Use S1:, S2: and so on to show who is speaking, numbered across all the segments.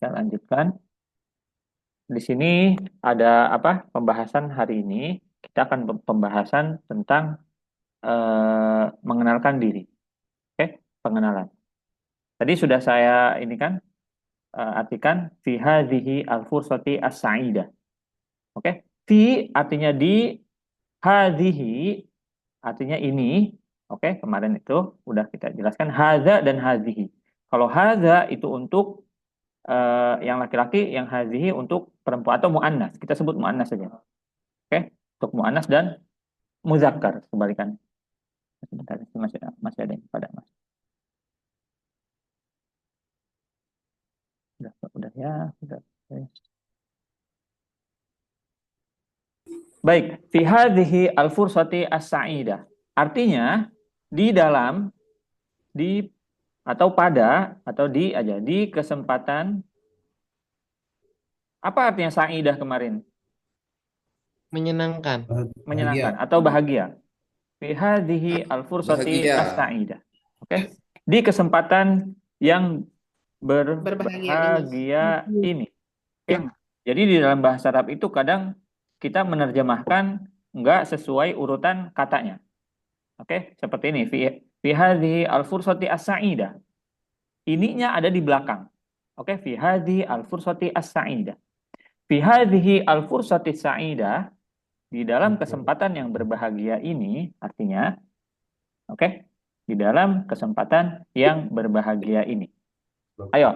S1: Saya lanjutkan. Di sini ada apa? Pembahasan hari ini kita akan pembahasan tentang mengenalkan diri. Oke, pengenalan. Tadi sudah saya ini kan artikan fi hadhihi al-fursati as-sa'idah. Oke, fi artinya di, hadhihi artinya ini. Oke, kemarin itu udah kita jelaskan hadza dan hadhihi. Kalau hadza itu untuk yang laki-laki, yang hadhihi untuk perempuan atau muannas. Kita sebut muannas saja. Oke, untuk muannas dan muzakkar kebalikan. Sebentar, masih ada yang pada mas. Udah ya, udah. Oke. Baik, fi hadhihi al-fursati as-sa'idah. Artinya di dalam, di atau pada atau di aja, di kesempatan, apa artinya sa'idah kemarin?
S2: Menyenangkan.
S1: Menyenangkan
S3: Bahagia.
S1: atau bahagia. Fi hadhihi al-fursati
S3: Bahagia.
S1: as-sa'idah. Oke. Di kesempatan yang
S2: Berbahagia
S1: berbahagia
S2: ini.
S1: ini. Oke. Jadi di dalam bahasa Arab itu kadang kita menerjemahkan enggak sesuai urutan katanya. Oke, seperti ini. Fi hadhihi al-fursati as-sa'idah. Ininya ada di belakang. Oke, fi hadhihi al-fursati as-sa'idah. Fi hadhihi al-fursati as-sa'idah, di dalam kesempatan yang berbahagia ini, artinya, oke, di dalam kesempatan yang berbahagia ini. Ayo,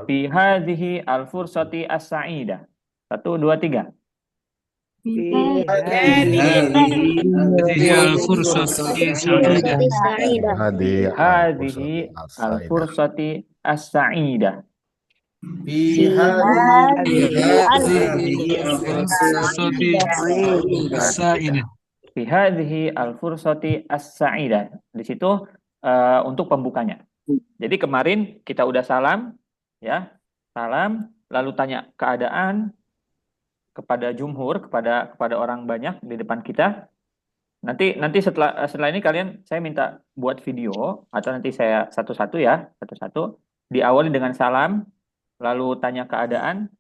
S1: fi hadhihi al-fursati as-sa'idah. 1, 2, 3.
S4: هذه الفرصة سعيدة.
S1: Hadhihi al-fursati as-sa'idah.
S3: Fi hadhihi
S4: الفرصة السعيدة.
S1: Fi hadhihi al-fursati as-sa'idah. Di situ untuk pembukanya. Jadi kemarin kita udah salam, ya, salam, lalu tanya keadaan kepada jumhur, kepada orang banyak di depan kita. Nanti setelah ini kalian, saya minta buat video atau nanti saya satu-satu ya, satu-satu. Diawali dengan salam, lalu tanya keadaan,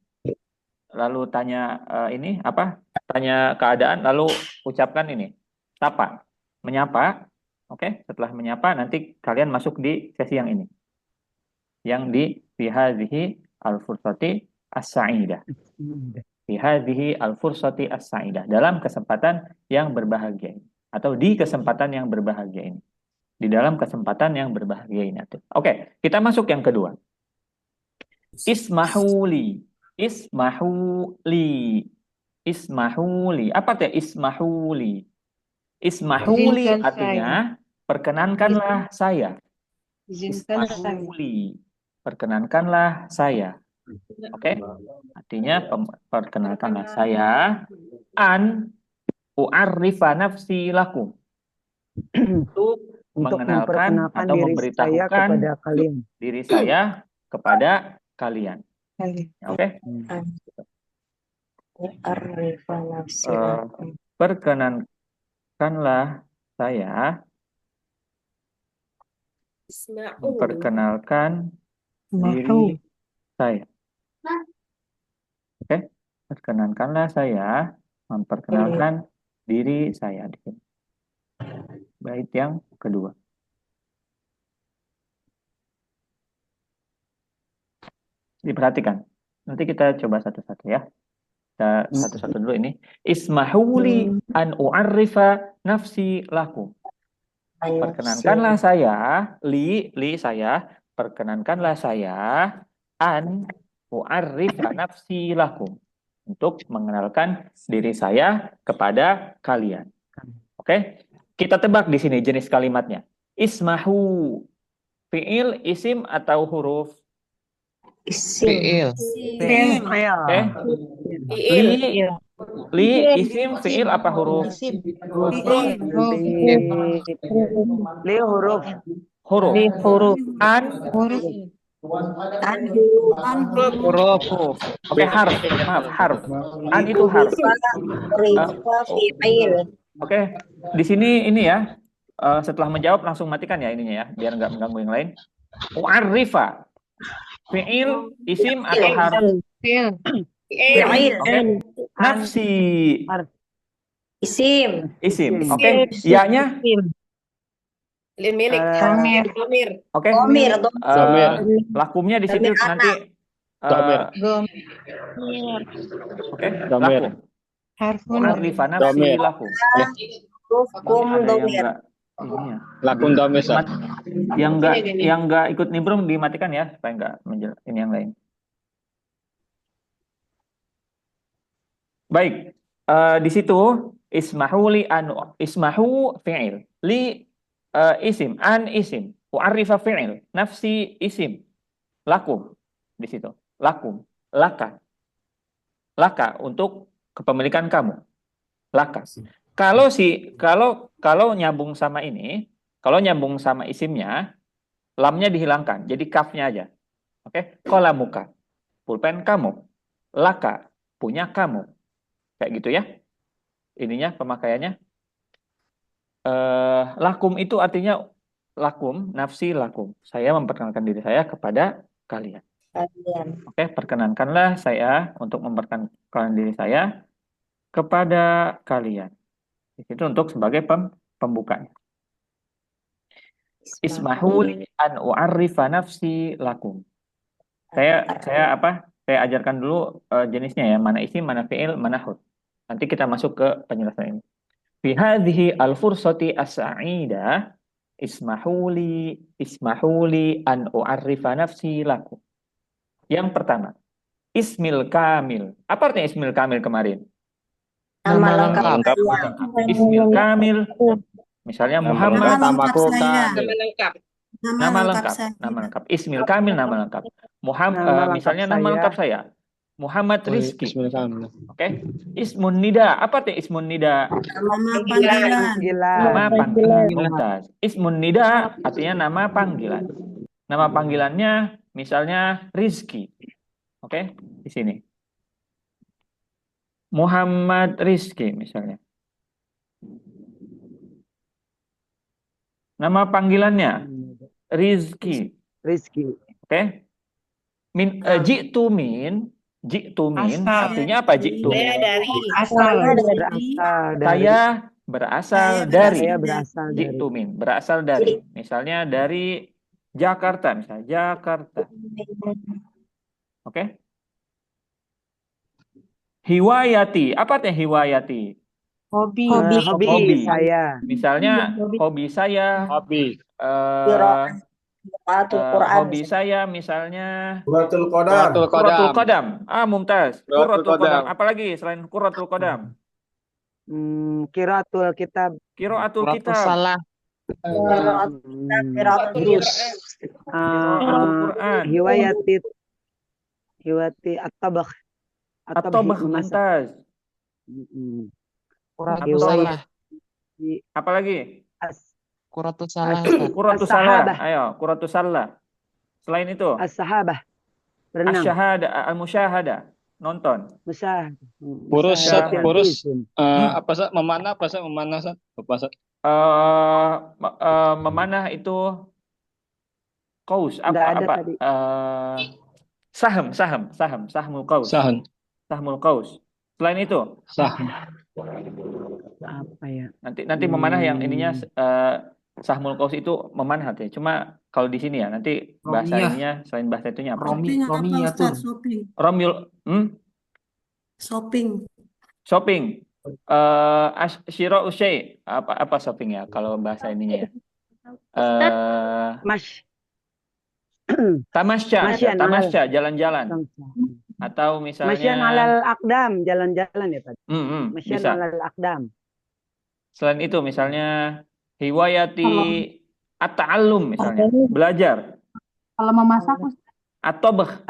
S1: lalu tanya ini apa? Tanya keadaan, lalu ucapkan ini, sapa, menyapa. Oke, setelah menyapa nanti kalian masuk di sesi yang ini, yang di fi hadhihi al-fursati as-sa'idah. Fi hadhihi al-fursati as-sa'idah, dalam kesempatan yang berbahagia ini, atau di kesempatan yang berbahagia ini. Di dalam kesempatan yang berbahagia ini. Oke, kita masuk yang kedua. Ismahuli. Ismahuli. Ismahuli. Apa itu ismahuli? Ismahuli
S5: Izinkan
S1: artinya perkenankanlah saya.
S5: Izinkan saya.
S1: Ismahuli. Perkenankanlah saya. Oke? Artinya perkenalkanlah saya an u'arrifa nafsi lakum. Untuk mengenalkan atau memberitahukan diri saya kepada kalian. Oke?
S5: U'arrifa nafsi lakum.
S1: Perkenankanlah saya, memperkenalkan diri saya. Oke? Perkenankanlah saya, memperkenalkan diri saya di sini. Bait yang kedua. Diperhatikan. Nanti kita coba satu-satu ya. Kita satu-satu dulu ini. Ismahuli an u'arrifa nafsi lakum. Perkenankanlah saya, li saya, perkenankanlah saya an u'arrifa nafsi lakum. Untuk mengenalkan diri saya kepada kalian. Oke? Kita tebak di sini jenis kalimatnya. Ismahu. Fi'il, isim atau huruf?
S2: Fi'il.
S1: Oke. Li, isim, fi'il apa huruf?
S5: Li huruf.
S1: Huruf. An
S2: Huruf.
S1: Oke, harf. Maaf, harf. An itu harf. Oke, di sini ini ya. Setelah menjawab langsung matikan ya ininya ya, biar nggak mengganggu yang lain. U'arrifa. Fi'il, isim atau harf?
S2: Fi'il.
S1: Fi'il, oke. Nafsi,
S5: Isim.
S1: isim,
S5: Isim.
S1: oke. Ya-nya,
S2: Milik. Domir. Domir.
S1: oke.
S5: Domir.
S3: Domir.
S1: Lakumnya di situ
S5: Domir
S1: nanti,
S3: Domir.
S1: oke.
S3: Domir.
S1: Lakum.
S2: Harfun.
S1: Mu'arrifa nafsi
S3: Domir.
S1: lakum.
S5: Hukum
S1: Ada yang
S5: domir.
S1: enggak ini ya.
S3: Lakum domir.
S1: Yang enggak ikut nimbrung dimatikan ya supaya enggak ini yang lain. Baik, di situ ismahu fi'il, li isim, an isim, u'arrifa fi'il, nafsi isim, lakum di situ, lakum, laka untuk kepemilikan kamu, laka. Kalau nyambung sama ini, kalau nyambung sama isimnya, lamnya dihilangkan, jadi kafnya aja. Oke, qalamuka, pulpen kamu, laka, punya kamu. Kayak gitu ya. Ininya pemakaiannya. Lakum itu artinya lakum, nafsi lakum. Saya memperkenalkan diri saya kepada kalian. Oke, perkenankanlah saya untuk memperkenalkan diri saya kepada kalian. Itu untuk sebagai pembukanya. Ismahuli an u'arrifa nafsi lakum. Saya ajarkan dulu jenisnya ya, mana isim, mana fi'il, mana huruf. Nanti kita masuk ke penjelasan ini. Fi hadhihi al-fursati as-sa'idah ismahuli an u'arrifa nafsi lakum. Yang pertama, ismil kamil. Apa artinya ismil kamil kemarin?
S5: Nama lengkap.
S1: Ismil kamil. Misalnya Muhammad. Nama lengkap. Ismil kamil, nama lengkap. Misalnya nama lengkap saya. Muhammad Rizki. Oke. Ismun nida. Apa artinya ismun nida? Nama panggilan. Mumtaz. Ismun nida artinya nama panggilan. Nama panggilannya misalnya Rizki. Oke, di sini. Muhammad Rizki misalnya. Nama panggilannya Rizki. Oke. Ji'tu min artinya apa ji'tu? Saya berasal dari. Ji'tu min, berasal dari. Misalnya dari Jakarta, misalnya Jakarta. Oke. Hiwayati, apa artinya hiwayati? Hobi saya. Misalnya hobi saya. Hobi saya misalnya
S3: Quratul
S1: Quratul Qadam. Mumtaz. Quratul Qadam. Apalagi selain Quratul Qadam?
S5: Qiraatul kitab.
S1: Qiraatul kitab.
S2: Salah.
S5: Qiraatul
S1: Quran.
S5: Hiwati at-tabakh.
S1: At-tabakh, mumtaz. Apalagi?
S2: Quratus salah.
S1: Quratus salah. Ayo, Quratus salah. Selain itu?
S5: As-sahabah. Berenang.
S1: Asyhada, al-musyahada. Nonton.
S3: Purus. Memanah apa sih?
S1: Memanah itu qaus apa? Sahmul qaus. Sahmul qaus. Selain itu?
S5: Apa ya?
S1: Nanti memanah yang ininya sahmul qaus itu memanah ya. Cuma kalau di sini ya nanti bahasa ininya selain bahasa itunya apa? Shopping. Shiro usai apa shopping ya kalau bahasa ininya ya? Tamasya jalan-jalan. Atau misalnya
S5: Masyan alal akdam, jalan-jalan ya Pak. Masyan
S1: bisa.
S5: alal akdam. Selain
S1: itu misalnya hiwayati at-ta'allum misalnya, belajar.
S6: Kalau memasak
S1: At-tabakh.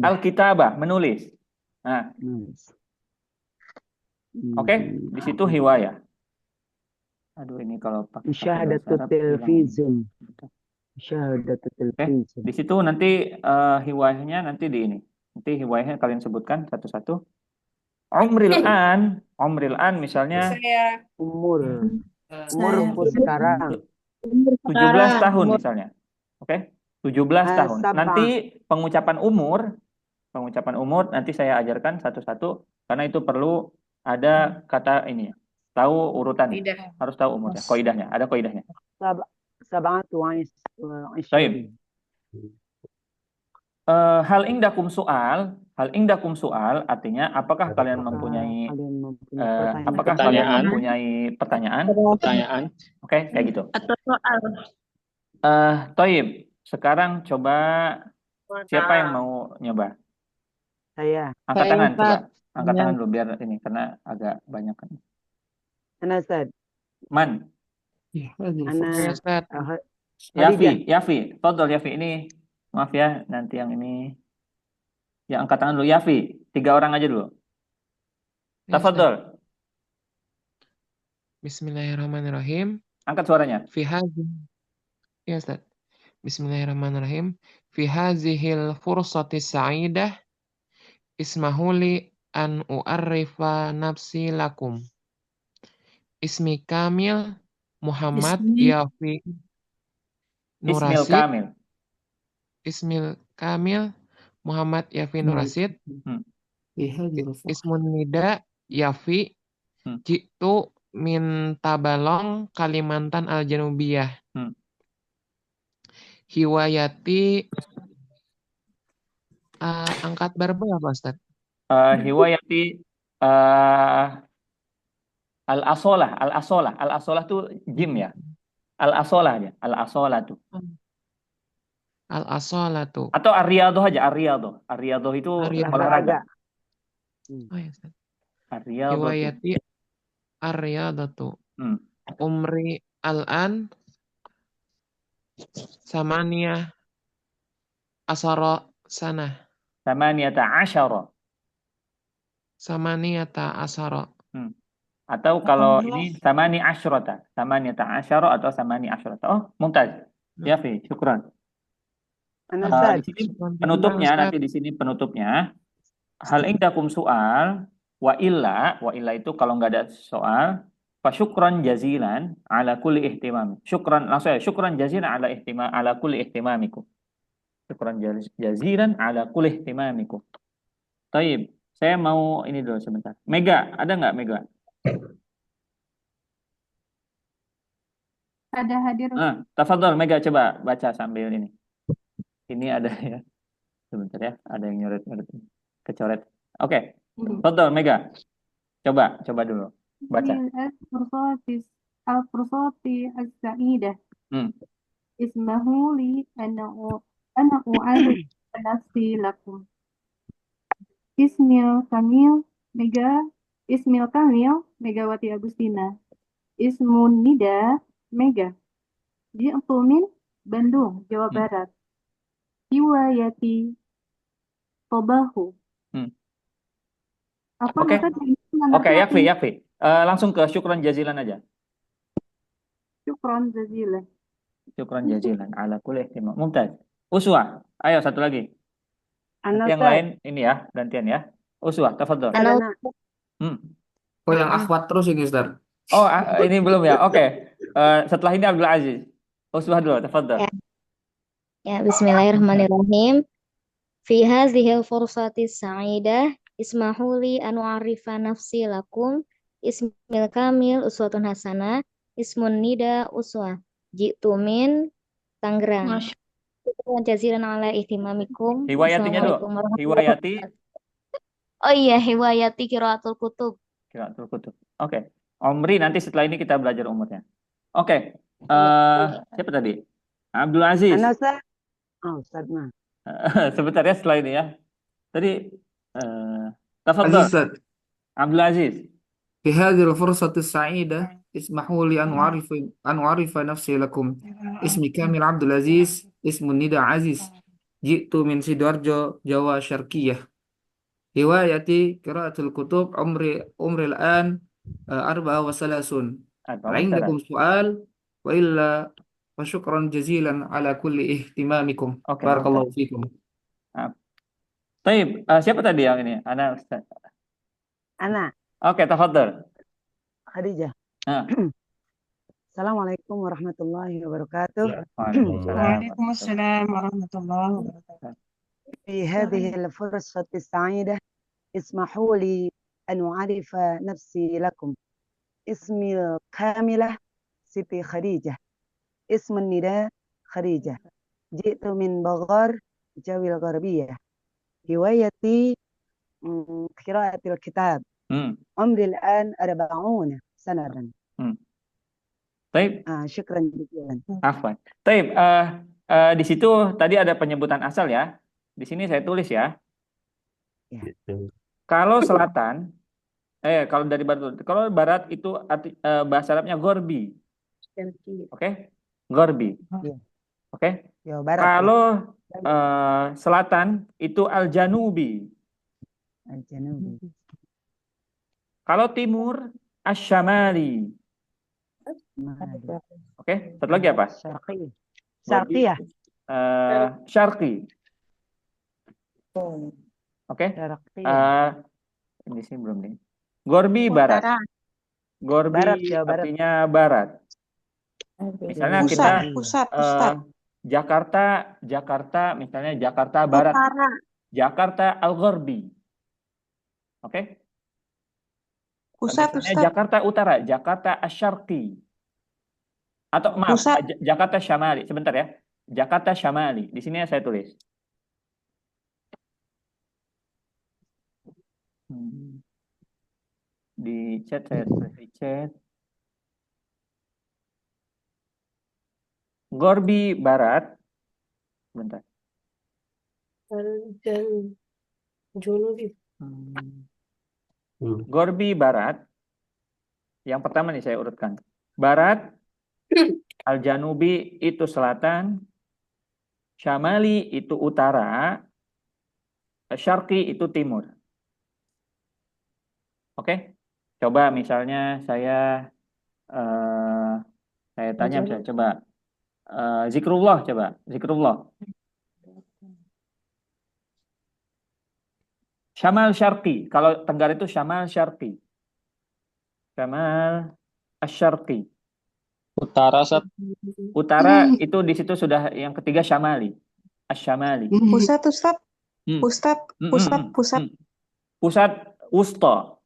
S1: Al-kitabah, menulis. Nah. Oke, di situ hiwayah. Aduh, ini kalau pakai
S5: Musyahadatul televizun.
S1: Di situ nanti hiwayahnya nanti di ini. Nanti hiwayahnya kalian sebutkan satu-satu. Umril an misalnya
S2: Saya
S5: Umur.
S6: Saya
S5: Umurku sekarang.
S1: 17 tahun misalnya. Oke? 17 tahun. Nanti
S5: Sabang.
S1: pengucapan umur nanti saya ajarkan satu-satu karena itu perlu ada kata ini ya. Tahu urutannya.
S2: tidak.
S1: Harus tahu umurnya, qaidahnya, ada qaidahnya.
S5: Sabang
S1: Baik. Hal ingdakum soal artinya apakah kalian mempunyai
S3: Pertanyaan.
S1: pertanyaan?
S3: Pertanyaan.
S1: Oke, kayak gitu.
S6: atau soal.
S1: Toib, sekarang coba siapa yang mau nyoba?
S5: Saya.
S1: Angkat
S6: Saya,
S1: tangan coba.
S6: Ustaz.
S1: Angkat
S6: Ya.
S1: tangan dulu biar ini karena agak banyak kan.
S5: Ana Ustaz.
S1: Man,
S5: Ana
S4: Ustaz.
S1: Yafi, Todol Yafi ini. Maaf ya, nanti yang ini. Ya angkat tangan dulu Yafi. 3 orang aja dulu. Tafadhol.
S4: Bismillahirrahmanirrahim.
S1: Angkat suaranya.
S4: Ya Ustaz. Bismillahirrahmanirrahim. Fi hazihil fursati sa'idah ismahuli an u'arrifa nafsi lakum. Ismi kamil Muhammad
S6: Ismi.
S4: Yafi
S1: Ismil
S4: Nurasid.
S1: Kamil.
S4: Ismil kamil Muhammad Yafi Nurasid. Ismun nida Yafi. Jitu min Tabalong Kalimantan Al-Janubiyah. Hiwayati angkat berapa Pak Ustaz?
S1: Hiwayati Al-asolah tuh jim ya. Al-asolah aja. Al-asolah tuh.
S4: Al-asolatu.
S1: Atau ar-riyadhah aja. Ar-riyadhah itu olahraga.
S4: Oh ya Ustaz.
S1: Ar-riyadhah.
S4: Hiwayati ar-riyadatu. Umri al-an Samania asara sana.
S1: Samaniyata
S4: asara.
S1: Atau kalau ini samani asyrata. Samaniyata asyara atau samani asyrata. Oh, mumtaz. Ya, Fi, syukran. Di sini penutupnya, nanti di sini penutupnya. Hal indakum soal, wa illa itu kalau nggak ada soal, fa syukran jazilan ala kulli ihtimam. Syukran jazilan ala kulli ihtimamikum. Syukran jazilan ala kulli ihtimamikum. Taib, saya mau ini dulu sebentar. Mega, ada nggak Mega?
S7: Ada hadir.
S1: Tafadhol Mega, coba baca sambil ini. Ini ada ya. Sebentar ya, ada yang nyoret-nyoret. Kecoret. Oke. Tafadhol Mega. Coba dulu. Baca.
S7: Al-fursati as-sa'idah. Ismahu li ana u'alif nafsi lakum. Ismil Kamil Megawati Agustina. Ismun Nida Mega. Ji'tu min Bandung, Jawa Barat. Hiwayati Tobahu. Apa
S1: Oke, Yafi. Langsung ke syukran jazilan aja.
S7: Syukran jazilan.
S1: Syukran jazilan ala kulli ihtimam. Mumtaz. Uswah. Ayo satu lagi. Yang lain ini ya, gantian ya. Uswah, tafadhol.
S8: Oh, yang akhwat terus ini, Ustaz.
S1: Oh, ini belum ya. Oke. Setelah ini Abdul Aziz. Uswah dulu, tafadhol.
S9: Ya, bismillahirrahmanirrahim. Fi hadhil fursati sa'idah ismahuli an u'arifa nafsi lakum. Ismil kamil uswatun hasanah. Ismun nida uswah. Ji'tu min Tangerang. Jaziran ala ihtimamikum.
S1: Hiwayatinya dulu. Hiwayati.
S9: Oh iya, hiwayati qiraatul kutub.
S1: Qiraatul kutub. Oke. Omri nanti setelah ini kita belajar umurnya. Oke. Siapa tadi? Abdul Aziz.
S5: Ustaz mah.
S1: Sebentar ya setelah ini ya. Tadi tafadhol. Abdul Aziz.
S8: Fi hadhil fursati sa'idah ismahu li an u'arifa nafsi lakum. Ismi kamil Abdul Aziz, ismun nida Aziz. Ji'tu min Sidoarjo, Jawa Syarqiyah. Hiwayati qiraatul kutub umri al-an 34. Indakum su'al wa illa wa syukran jazilan ala kulli ihtimamikum. Barakallahu fikum.
S1: Taib, siapa tadi yang ini? Ana Ustaz.
S5: أنا
S1: Oke, tafadhol.
S5: خديجة.
S1: Nah,
S5: السلام عليكم ورحمة الله وبركاته.
S1: Waalaikumsalam.
S2: وعليكم السلام ورحمة الله وبركاته.
S5: في هذه الفرصة السعيدة اسمحوا لي أن أعرف نفسي لكم. اسمي كاملة سيتي خديجة. اسم النداء خديجة. جئت من بغار جاوي الغربية. هوايتي قراءة الكتاب.
S1: Hmm.
S5: عمري الآن 40 سنة.
S1: Baik,
S5: شكرا جزيلا.
S1: afwan. Baik, di situ tadi ada penyebutan asal ya. Di sini saya tulis ya.
S5: Ya.
S1: Kalau selatan, kalau dari barat, kalau barat itu bahasa Arabnya gorbi. Oke? Gorbi.
S5: Ya.
S1: Oke?
S5: Ya, barat.
S1: Kalau selatan itu al-janubi.
S5: Al-Janubi.
S1: Kalau timur asyamali. Oke, satu lagi apa?
S5: Syarqi. Syarqi ya?
S1: Syarqi. Oke.
S5: Syarqi.
S1: Di sini belum nih. Gorbi barat. Gorbi
S5: Barat, Jawa Barat.
S1: artinya barat. Misalnya kita
S2: pusat.
S1: Jakarta, misalnya Jakarta Barat. Jakarta Al-Gharbi. Oke? Misalnya Jakarta Utara, Jakarta Asy-Syarqi. Atau maaf, Jakarta Syamali. Sebentar ya. Jakarta Syamali. Di sini saya tulis. Di chat saya tulis di chat. Gorbi Barat. Bentar. Gorbi Barat. Yang pertama nih saya urutkan. Barat, Al-Janubi itu selatan, Syamali itu utara, Syarqi itu timur. Oke? Coba misalnya saya tanya misalnya, coba zikrullah, coba zikrullah. Syamal Syarqi, kalau Tenggara itu Syamal Syarqi. Syamal Asy-Syarqi.
S3: Utara, Ustaz.
S1: Utara itu di situ sudah yang ketiga Syamali. Asy-Syamali.
S2: Pusat, Ustaz. Pusat.
S1: Pusat wusta.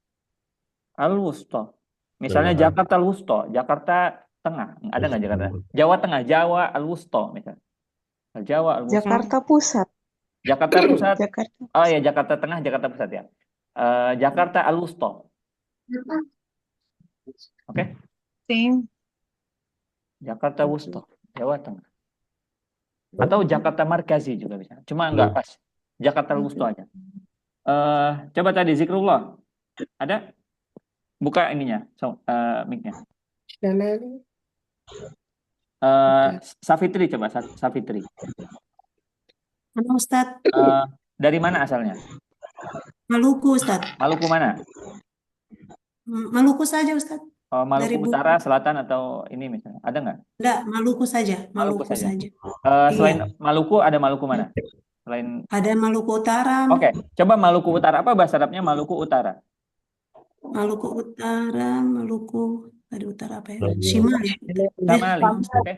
S1: Al-wusta. Misalnya Jakarta Al-wusta, Jakarta Tengah. Ada nggak Jakarta? Jawa Tengah, Jawa Al-wusta misalnya. Jawa Al-wusta.
S2: Jakarta Pusat.
S1: Jakarta Pusat. Oh ya, Jakarta Tengah, Jakarta Pusat ya. Jakarta Al-wusta. Oke? Jakarta Wusta, Jawa Tengah. Atau Jakarta Markazi juga bisa. Cuma enggak pas. Jakarta Wusta aja. Coba tadi zikrullah. Ada? Buka ininya, mic-nya. Safitri coba, Safitri.
S6: Halo Ustaz,
S1: Dari mana asalnya?
S6: Maluku Ustaz.
S1: Maluku mana?
S6: Maluku saja Ustaz.
S1: Maluku Utara, Selatan atau ini misalnya. Ada nggak?
S6: Enggak, Maluku saja. Maluku saja.
S1: Selain Maluku ada Maluku mana? Selain
S6: ada Maluku Utara.
S1: Oke, coba Maluku Utara. Apa bahasa Arabnya Maluku Utara?
S6: Maluku Utara, Maluku tadi utara apa ya? Shimali.
S1: Syamali. Oke.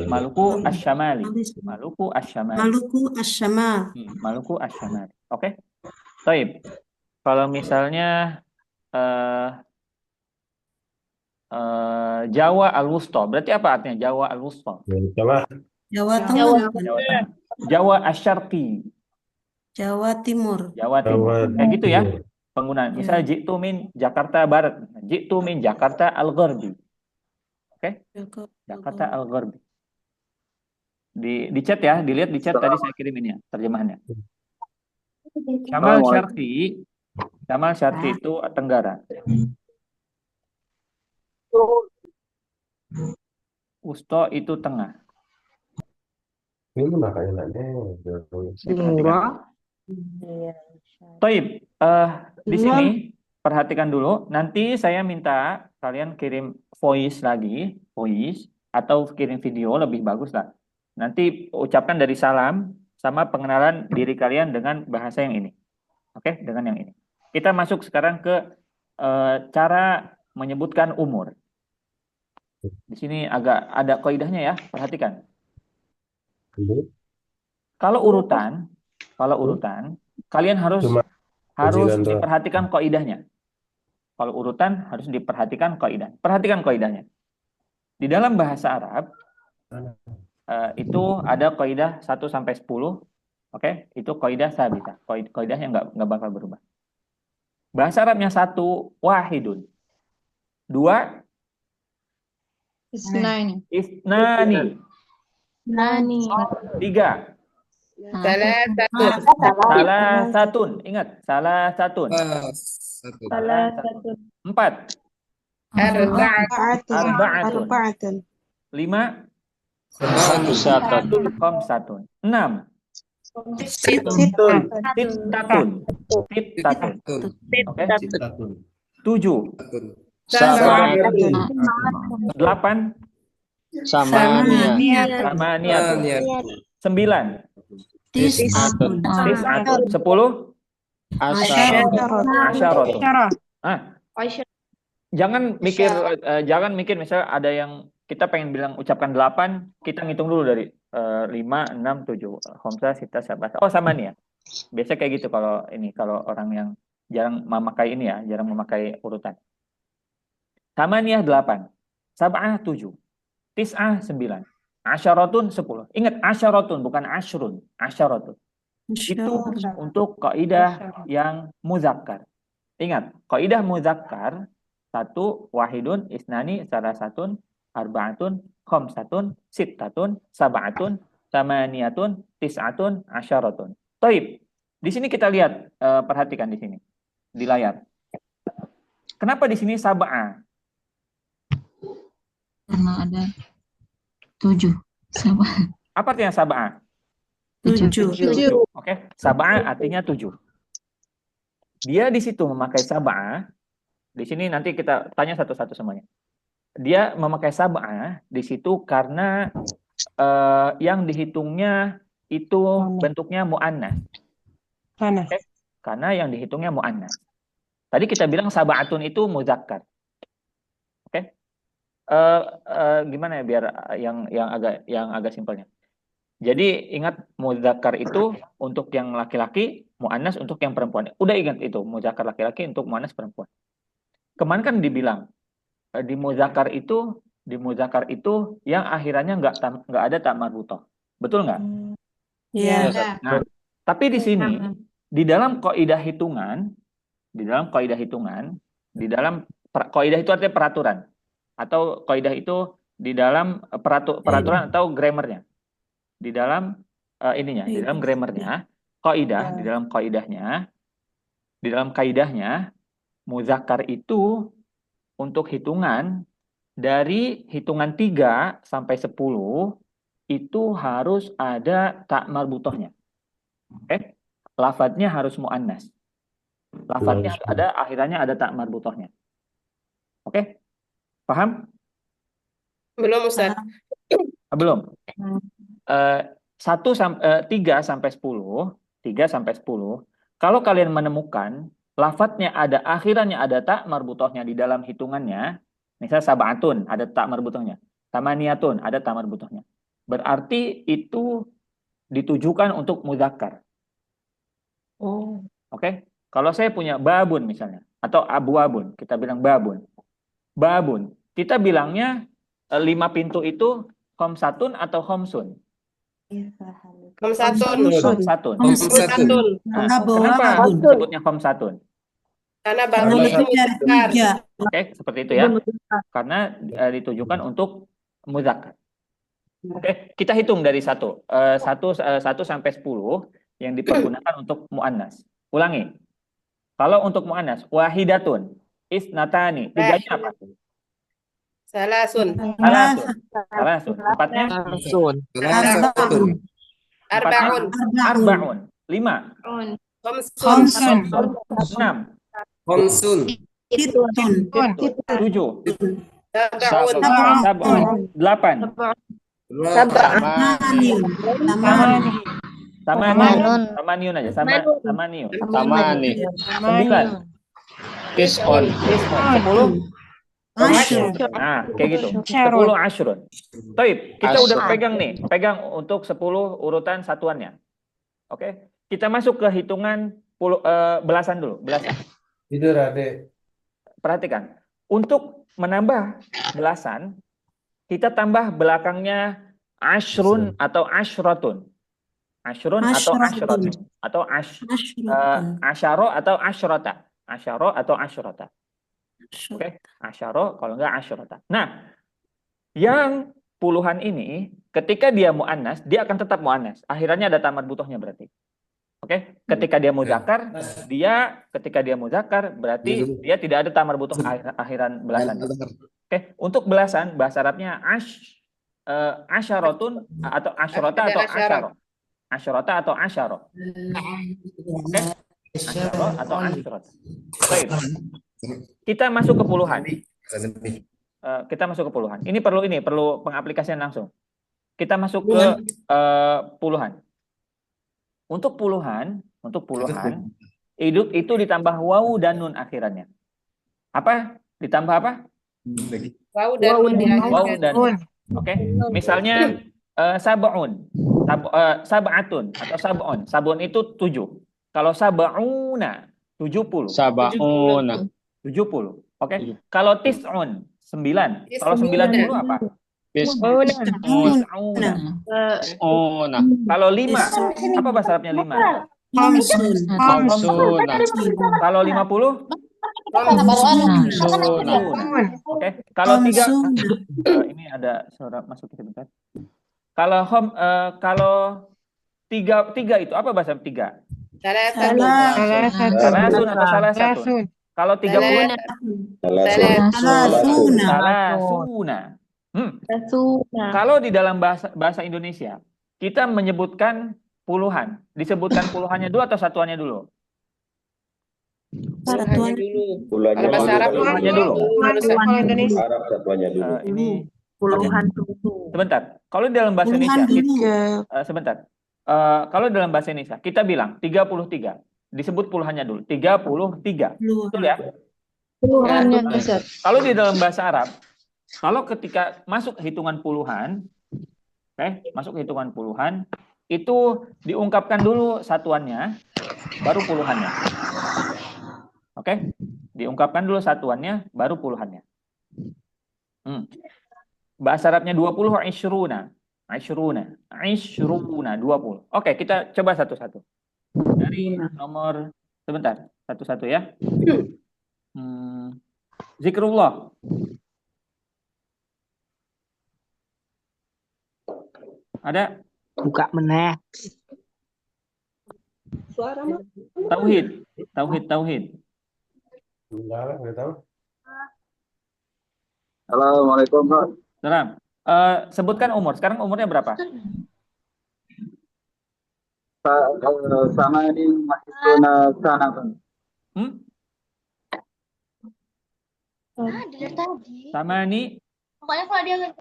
S1: Maluku Asy-Syamali. Maluku Asy-Syamali.
S6: Maluku Asy-Syamal.
S1: Maluku Asy-Syamali. Oke. Baik. Kalau misalnya Jawa Al-Wusta, berarti apa artinya Jawa Al-Wusta?
S6: Jawa Tengah.
S1: Jawa Asy-Syarqi.
S6: Jawa Timur.
S1: Jawa Timur. Kayak gitu ya penggunaan. Misalnya jitu min Jakarta Barat, jitu min Jakarta Al-Gharbi. Oke? Jakarta Al-Gharbi. Di chat ya, dilihat di chat tadi saya kirim ini ya terjemahannya. Syamal Syarqi itu Tenggara. Wusta itu tengah. Taib, di sini perhatikan dulu. Nanti saya minta kalian kirim voice atau kirim video lebih bagus lah. Nanti ucapkan dari salam sama pengenalan diri kalian dengan bahasa yang ini. Oke, dengan yang ini. kita masuk sekarang ke cara menyebutkan umur. Di sini agak ada kaidahnya ya, perhatikan. Kalau urutan, kalian harus diperhatikan kaidahnya. Kalau urutan harus diperhatikan kaidah. Perhatikan kaidahnya. Di dalam bahasa Arab itu ada kaidah 1 sampai 10. Oke, itu kaidah sabita. Kaidahnya nggak bakal berubah. Bahasa Arabnya 1 wahidun. 2
S2: Isnani.
S1: isnani. 3 salah satun. Ingat, salah satun. 4 arba'atun. 5 khamsatun. 6 sittatun. Oke. 7 8 samaniyatun. 9 tis'atun. 10 asyaratun. Jangan mikir misalnya ada yang kita pengen bilang ucapkan 8, kita ngitung dulu dari 5, 6, 7, khamsah, sittah, sab'ah. Oh, sama nih ya. Biasa kayak gitu kalau orang yang jarang memakai ini ya, jarang memakai urutan. Samaniyah 8, sab'ah 7, tis'ah 9, asyaratun 10. Ingat asyaratun bukan asyrun, asyaratun. Itu untuk kaidah yang muzakkar. Ingat, kaidah muzakkar 1 wahidun, isnani, salasatun, arba'atun, khamsatun, sittatun, sab'atun, samaniyatun, tis'atun, asyaratun. Taib. Di sini kita lihat, perhatikan di sini di layar. Kenapa di sini sab'ah?
S6: Karena ada 7 sab'ah.
S1: Apa artinya sab'ah?
S6: 7.
S1: Oke, sab'ah artinya 7. Dia di situ memakai sab'ah. Di sini nanti kita tanya satu-satu semuanya. Dia memakai sab'ah di situ karena yang dihitungnya itu bentuknya mu'annas. Okay? Karena yang dihitungnya mu'annas. Tadi kita bilang sab'atun itu muzakkar. Oke? Gimana ya biar yang agak simpelnya. Jadi ingat muzakkar itu untuk yang laki-laki, mu'annas untuk yang perempuan. Udah ingat itu, muzakkar laki-laki untuk mu'annas perempuan. Kemarin kan dibilang di muzakkar itu yang akhirannya nggak ada tak marbutoh. Betul nggak?
S6: Iya.
S1: Nah, tapi di sini di dalam kaidah hitungan, kaidah itu artinya peraturan atau kaidah itu di dalam peraturan atau grammarnya. Di dalam di dalam grammarnya, kaidah di dalam kaidahnya muzakkar itu untuk hitungan dari hitungan 3 sampai 10 itu harus ada tak marbutohnya. Oke? Lafadznya harus mu'annas. Lafadznya ada akhirannya ada tak marbutohnya. Oke? Paham?
S10: Belum, Ustaz.
S1: Belum. 3 sampai 10, kalau kalian menemukan lafadznya ada akhirannya ada tak marbutohnya di dalam hitungannya, misal sab'atun ada tak marbutohnya, samaniyatun ada tak marbutohnya. Berarti itu ditujukan untuk muzakkar.
S6: Oh.
S1: Oke? Kalau saya punya babun misalnya atau abwabun, kita bilang babun. Babun, kita bilangnya 5 pintu itu khamsatun atau khamsun?
S10: Khamsatun.
S1: Nah, kenapa disebutnya khamsatun?
S10: Karena baru itu muzakkar.
S1: Oke, seperti itu ya. Karena ditujukan untuk muzakkar. Oke, kita hitung dari 1 sampai 10 yang dipergunakan untuk muannas. Ulangi. Kalau untuk muannas, wahidatun, isnatani, 3-nya apa?
S10: Salasun.
S1: Empatnya? Arba'un. 5.
S10: Khamsun.
S1: 6.
S11: Khamsun.
S1: 7.
S10: Sab'un.
S1: 8. Samaniun aja. Samaniun.
S3: Samani.
S1: 9.
S3: Tis'on.
S1: 10. Nah, kayak gitu. 10 ashrun. Taib, kita udah pegang nih. Pegang untuk 10 urutan satuannya. Oke. Kita masuk ke hitungan belasan dulu. Belasan.
S11: Tidur, Adek.
S1: Perhatikan. Untuk menambah belasan, kita tambah belakangnya ashrun atau ashratun. Ashrun atau ashratun. Atau asyaro atau asyrata. Asyaro atau asyrata. Oke, asyaro kalau enggak asyrata. Nah, yang puluhan ini ketika dia muannas, dia akan tetap muannas. Akhirannya ada tamar butuhnya berarti. Oke, ketika dia muzakkar, ketika dia muzakkar berarti dia tidak ada tamar butuh akhiran belasan. Oke, untuk belasan bahasa Arabnya asyaratun atau asyrata atau asyaro. Asyrata atau asyaro. Oke. Asyaro atau asyrata. Baik. Kita masuk ke puluhan. Kita masuk ke puluhan. Ini perlu pengaplikasian langsung. Kita masuk ke puluhan. Untuk puluhan, itu ditambah wawu dan nun akhirannya. Apa? Ditambah apa?
S10: Wawu dan nun di
S1: Wawu
S10: akhir.
S1: dan nun. Oke. Misalnya sab'un, sab'atun atau sab'un. Sab'un itu 7. Kalau sab'una 70.
S3: Sab'una.
S1: 70. Oke. Kalau tis'un 9. Kalau 90 apa?
S3: Tis'una.
S1: Kalau 5, apa bahasa Arabnya 5?
S3: Khamsuna.
S1: Kalau 50?
S3: Khamsuna.
S1: Oke. Kalau 3, ini ada suara masuk sebentar. Kalau 3 itu apa bahasa 3? Salasun atau salah satu. Kalau 30? Salasuna. Kalau di dalam bahasa Indonesia, kita menyebutkan puluhan. Disebutkan puluhannya dulu atau satuannya dulu?
S10: Satuannya dulu.
S11: Puluhannya
S10: Kalau bahasa Arab
S1: Puluhannya dulu.
S11: Arab satuannya dulu.
S1: Ini
S2: Puluhan
S1: sebentar. Kalau di dalam bahasa Indonesia, sebentar. Kalau dalam bahasa Indonesia, kita bilang 33. Disebut puluhannya dulu. 33. Betul ya?
S2: Puluhannya.
S1: Kalau di dalam bahasa Arab, kalau ketika masuk hitungan puluhan, masuk hitungan puluhan, itu diungkapkan dulu satuannya, baru puluhannya. Oke? Diungkapkan dulu satuannya, baru puluhannya. Bahasa Arabnya 20, ishruna. Ishruna, 20. Oke, kita coba satu-satu. Dari nomor, sebentar, satu-satu ya. Zikrullah. Ada?
S5: Buka meneh.
S10: Suara mah.
S1: Tauhid.
S11: Enggak tahu.
S12: Assalamualaikum, Pak.
S1: Salam. Sebutkan umur. Sekarang umurnya berapa?
S12: Sama ini masih sana, Pak.
S9: Dari tadi.
S1: Sama ini.
S9: Pokoknya kalau dia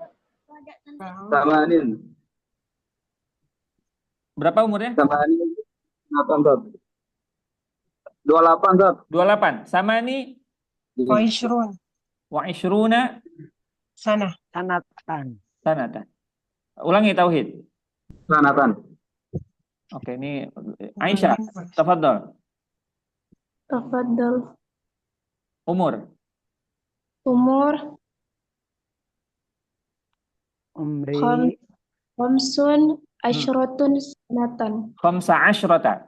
S12: Sama ini.
S1: Berapa umurnya?
S12: Sama ini 8, Pak. 28, Pak.
S1: 28. Sama ini wa ishruna sanatan. Ulangi tauhid.
S12: Sanatan.
S1: Oke, ini Aisyah. Tafadhol. Umur.
S9: Khamsun asyratun sanatan.
S1: Khamsa asyrata.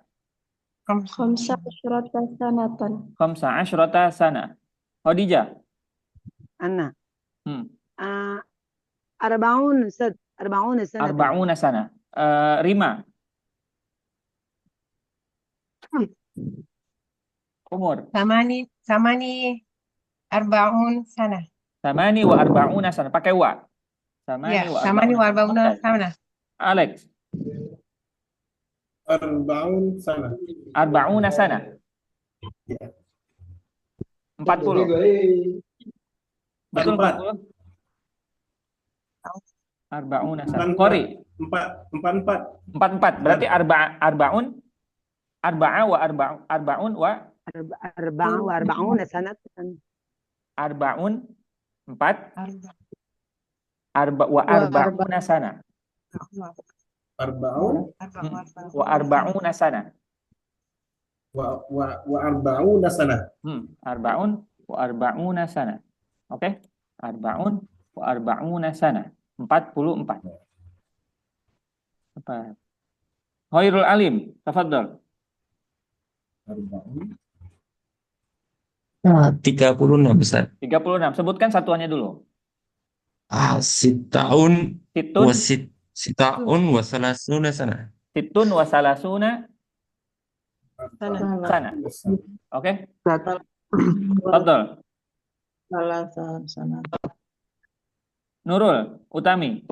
S9: Khamsa asyrata sanatan.
S1: Khamsa asyrata sana. Khadijah.
S5: Ana. Arbaun sana.
S1: Arba'una sana. Rima. Umur.
S2: Samani arbaun sana.
S1: Samani wa arba'una sana. Pakai wa. Samani wa arba'una sana. Alex.
S11: Arba'un sana.
S1: Arba'una sana. 40. Betul 40? Arba'una sana. Qori.
S11: Empat.
S1: Empat. Berarti arba'un arba'un wa
S5: arba'una sanatan.
S1: arba'un 4 arba'una sana.
S11: Arba'un
S1: Wa arba'una sana.
S11: wa arba'una sana.
S1: Arba'un wa arba'una sana. Oke? Arba'un wa arba'una sana. 44. Apa? Khairul alim, tafadhol.
S11: Arba'un
S13: 36 Ustaz.
S1: 36. Sebutkan satuannya dulu.
S13: Sitaun
S1: Situn
S13: sitaun wa salasuna sana.
S1: situn wa salasuna sana. Oke? Tafadhol.
S10: sana.
S1: Nurul, Utami.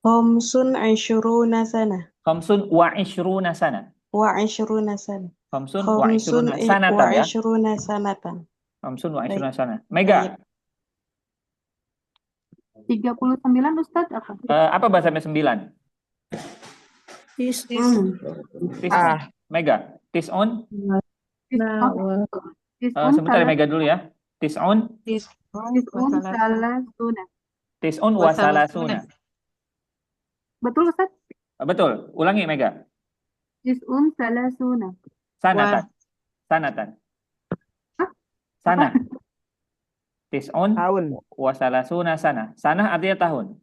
S10: Khamsun asyuruna sana.
S1: Khamsun wa ishruna sana.
S10: Wa asyuruna sana.
S1: Khamsun wa ishruna sanatan
S10: wa
S1: ya.
S10: asyuruna sanatan.
S1: Khamsun wa ishruna sana. Mega.
S7: 39 Ustaz apa?
S1: Apa bahasa 9?
S10: Tis'un.
S1: Mega. Tis'un.
S7: Tis'un
S1: Sebentar Mega dulu ya. Tis'un.
S7: salasuna.
S1: Tis'un wa salasuna.
S7: Betul Ustaz?
S1: Betul. Ulangi Mega.
S7: Tis'un salasuna.
S1: Sanatan. Sanatan. Sana. Tis'un wa salasuna sana. Sana artinya tahun.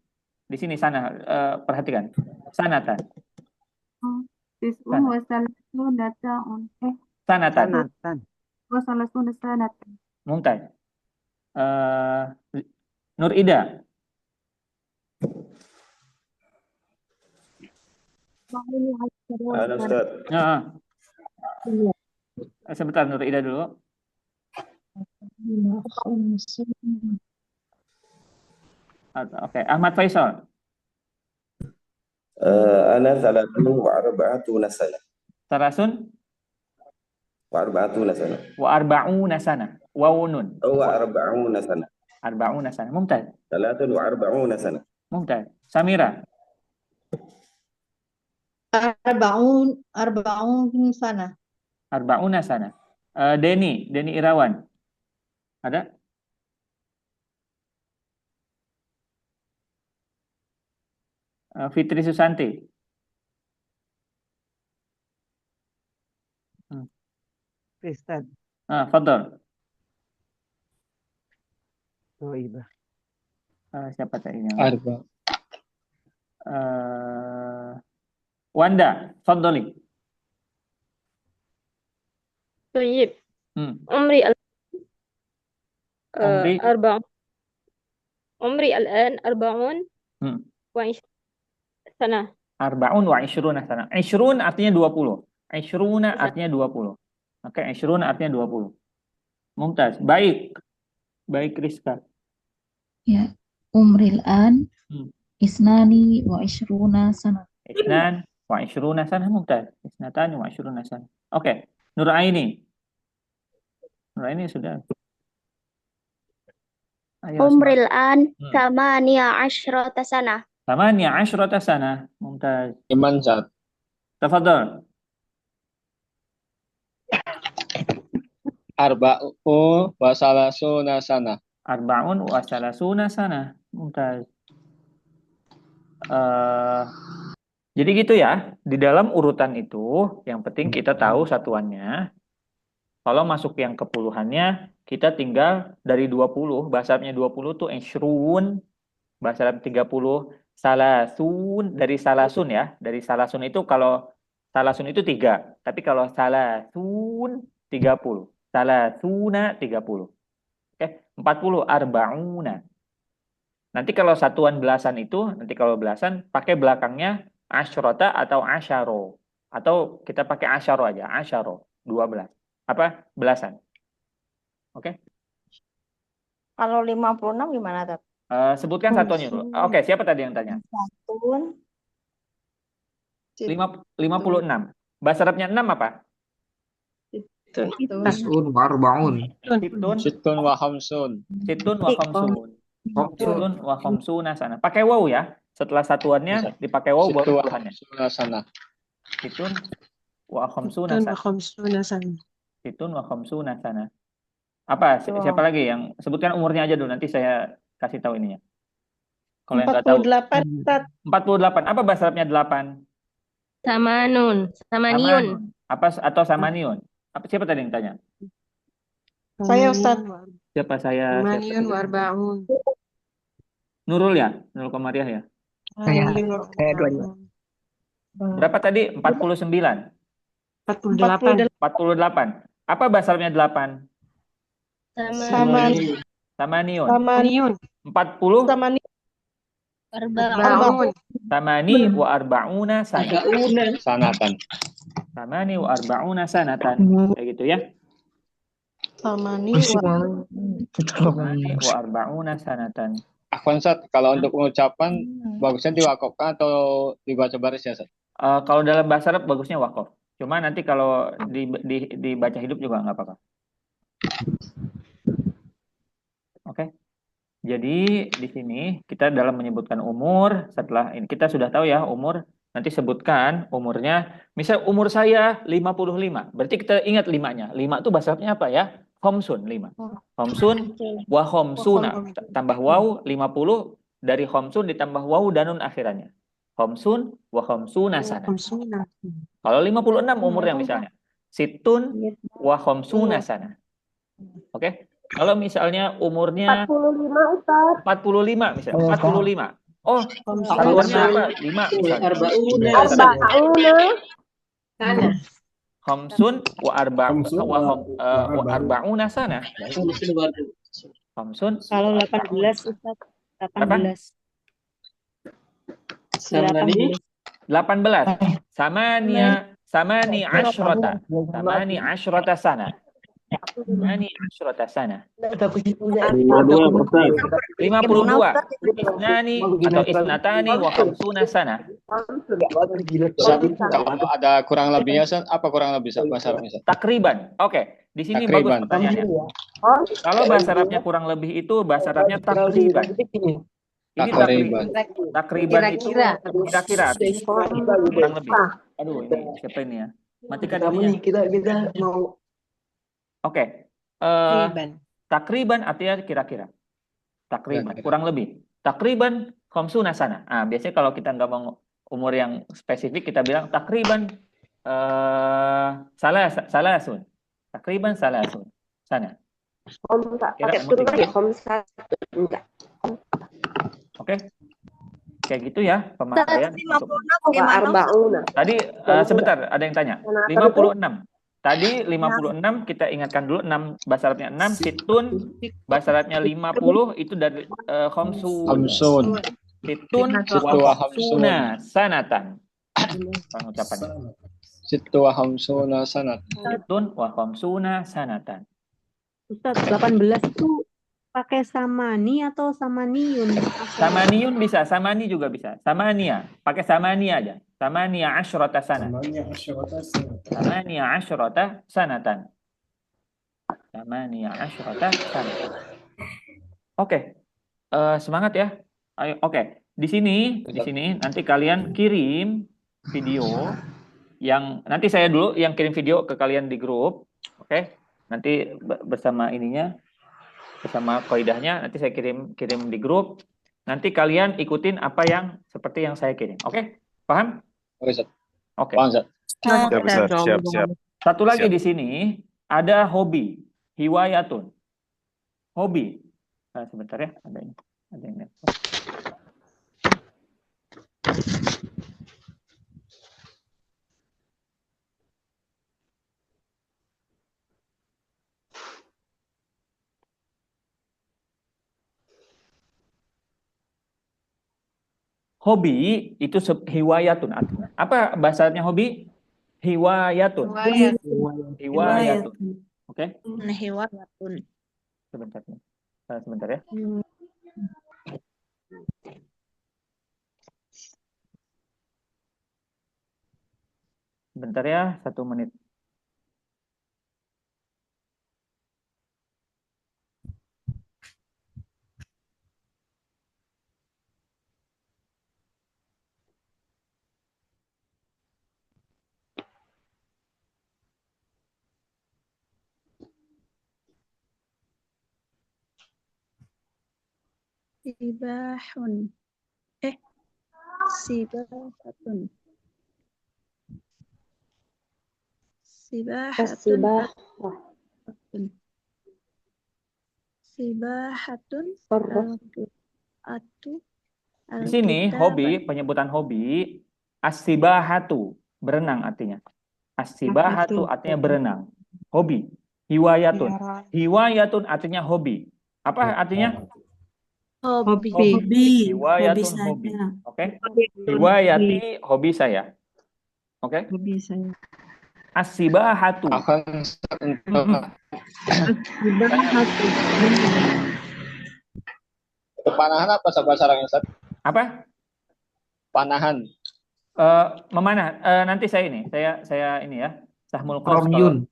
S1: Di sini sana, perhatikan. Sanatan.
S7: Tis'un wa salasuna ta'un.
S1: Sanatan.
S7: Wa salasuna sanatan.
S1: Mumtaz. Nur Ida.
S11: Ada Ustaz.
S1: Sebentar Nur Ida dulu. Oke, Ahmad Faisal.
S11: Ana salatun wa arba'atuna sana.
S1: Salasun
S11: Wa arba'atuna sana.
S1: wa arba'una sana. Wawunun.
S11: Wa arba'una sana.
S1: Arba'una sana. Mumtaz.
S11: Salatun wa arba'una sana.
S1: Mumtaz. Samira.
S10: Arba'un sana.
S1: Arba'una sana. Deni Irawan. Ada? Fitri Susanti.
S5: Ustaz.
S1: Fadhol. Siapa tadi?
S3: Arba.
S1: Wanda, fadholi.
S14: طيب عمري الآن 40 سنة.
S1: Arba'un wa ishruna sana. Ishrun artinya 20. Ishruna artinya 20. Oke, ishrun artinya 20. Mumtaz. Baik Rizka.
S15: Ya, umril an isnani wa ishruna sana.
S1: Isnan wa ishruna sana. Mumtaz. Isnatani wa ishruna sana. Oke, Nuraini sudah.
S9: Umril an 18 sana.
S1: 18 sana. Mumtaz.
S3: Iman Zat.
S1: Tafadhol.
S3: Arba'u wa salasuna sana.
S1: Arba'un wa salasuna sana. Mumtaz. Jadi gitu ya. Di dalam urutan itu, yang penting kita tahu satuannya. Kalau masuk yang kepuluhannya, kita tinggal dari 20. Bahasa Arabnya 20 tuh ishrun. Bahasa Arab 30. Salasun. Dari salasun ya. Dari salasun itu kalau salasun itu 3. Tapi kalau salasun 30. Salasuna 30. Oke, 40 arba'una. Nanti kalau satuan belasan itu, nanti kalau belasan pakai belakangnya asyrota atau asyaro. Atau kita pakai asyaro aja, asyaro, 12. Apa? Belasan. Oke.
S9: Kalau 56 gimana, Tat?
S1: Sebutkan satuannya dulu. Oke, siapa tadi yang tanya?
S9: Satun.
S1: 56. Bahasa Arabnya 6 apa?
S8: Tis'un wa arba'un.
S3: Situn wa khamsun.
S1: Situn wa khamsun. Situn wa khamsuna sana. Pakai waw ya. setelah satuannya dipakai waw
S3: Situ
S1: baru
S3: wa
S1: puluhannya.
S3: khamsuna sana.
S1: Situn wa khamsuna sana. Situn wa khamsuna sana. Apa? Siapa lagi yang sebutkan umurnya aja dulu, nanti saya kasih tahu ininya. Kalau yang nggak tahu.
S10: 48, Ustaz.
S1: 48. Apa bahasa Arabnya 8?
S14: Samanun. Samaniun.
S1: Apa atau samaniun? Apa siapa tadi yang tanya?
S10: Saya, Ustaz.
S1: Siapa saya?
S2: Samaniun warbaun.
S1: Nurul ya? Nurul Komariah ya?
S2: Saya dua.
S1: Berapa tadi? 49.
S2: 48.
S1: 48. Apa bahasa Arabnya 8? Samaniun. 40.
S14: Arba'un.
S1: Samani wa arba'una sanatan.
S3: Sanatan.
S1: Samani wa arba'una sanatan. Kayak gitu ya.
S10: Samani
S1: wa arba'una sanatan.
S3: Afwan, Ustaz, kalau untuk pengucapan bagusnya diwakafkan atau dibaca baris ya, Ustaz?
S1: Kalau dalam bahasa Arab bagusnya wakaf. Cuma nanti kalau dibaca hidup juga nggak apa-apa. Oke. Jadi di sini kita dalam menyebutkan umur, setelah ini kita sudah tahu ya umur, nanti sebutkan umurnya. Misal umur saya 55, berarti kita ingat 5-nya. 5 itu bahasa Arabnya apa ya? Khamsun, 5. Khamsun wa khamsuna, tambah waw 50, dari khamsun ditambah waw dan nun akhirannya. Khamsun wa khamsuna sana. Kalau 56 umurnya misalnya, situn wa khamsuna sana. Oke? Kalau misalnya umurnya
S14: 45, Ustaz.
S1: 45 misalnya, 45. Oh, satuannya apa? 5 misalnya.
S14: Arba'una.
S2: Sana.
S1: Khamsun wa arba'una sana. Khamsun.
S10: Kalau 18, Ustaz.
S1: 18. 18. Samani asyrata. Samani asyrata sana. Samani asyrata sana. 52. Isnani atau isnatani wa khamsuna sana.
S3: Kalau ada kurang lebihnya, Ustaz, apa kurang lebih bahasa Arabnya, Ustaz?
S1: Takriban. Oke, di sini
S3: Takriban.
S1: bagus pertanyaannya. Kalau bahasa Arabnya kurang lebih itu bahasa Arabnya takriban. Ini takriban itu kira-kira kurang lebih. Aduh, ini siapa ini ya? Matikan ininya.
S2: Kita mau
S1: Oke. Takriban artinya kira-kira. Takriban, kurang lebih. Takriban khamsuna sana. Biasanya kalau kita nggak mau umur yang spesifik, kita bilang takriban salasun. Takriban salasun. Sana.
S14: Pakai turun ya, enggak.
S1: Oke. Kayak gitu ya pemakaian.
S14: 56 gimana?
S1: Tadi sebentar, ada yang tanya. 56. Tadi 56 kita ingatkan dulu, 6 bahasa Arabnya 6, situn bahasa Arabnya 50 itu dari khamsun. Situn wa khamsuna sanatan. Pengucapannya.
S3: Situ wa khamsuna sanatan.
S1: Situn wa khamsuna sanatan.
S10: Ustaz, 18 itu pakai samani atau samaniun?
S1: Samaniun bisa, samani juga bisa. Samania, pakai samania aja. Samania asyrata sana. Samania asyrata sanatan. Samania asyrata sanatan. Oke. Semangat ya. Ayo, oke. Di sini nanti kalian kirim video yang nanti saya dulu yang kirim video ke kalian di grup. Oke. Nanti bersama ininya, bersama kaidahnya nanti saya kirim di grup. Nanti kalian ikutin apa yang seperti yang saya kirim. Oke? Paham? Oke.
S11: Siap.
S1: Satu lagi di sini ada hobi, hiwayatun. Hobi. Sebentar ya, ada yang nelpon. Hobi itu hiwayatun artinya. Apa bahasanya hobi? Hiwayatun. Hiwayatun. Oke?
S9: Hiwayatun.
S1: Sebentar ya. Sebentar ya, 1 menit.
S7: Sibahun. Sibahatun. Sibahatun.
S14: As-sibah.
S7: Sibahatun.
S14: Terus.
S7: Al-qira'atu.
S1: Di sini hobi, penyebutan hobi, as-sibahatu, berenang artinya. As-sibahatu artinya berenang. Hobi. Hiwayatun. Hiwayatun artinya hobi. Apa artinya?
S7: Hobi.
S6: Hobi
S1: Hiwayatun
S6: saya.
S1: hobi. Oke. Hiwayati hobi saya. Oke.
S10: Hobi saya.
S1: As-sibahatu.
S10: As-sibahatu.
S3: Panahan apa bahasa Arabnya, Ustaz?
S1: Apa?
S3: Panahan.
S1: Memanah. Nanti saya ini ya. Sahmul qaus.
S8: Romyun.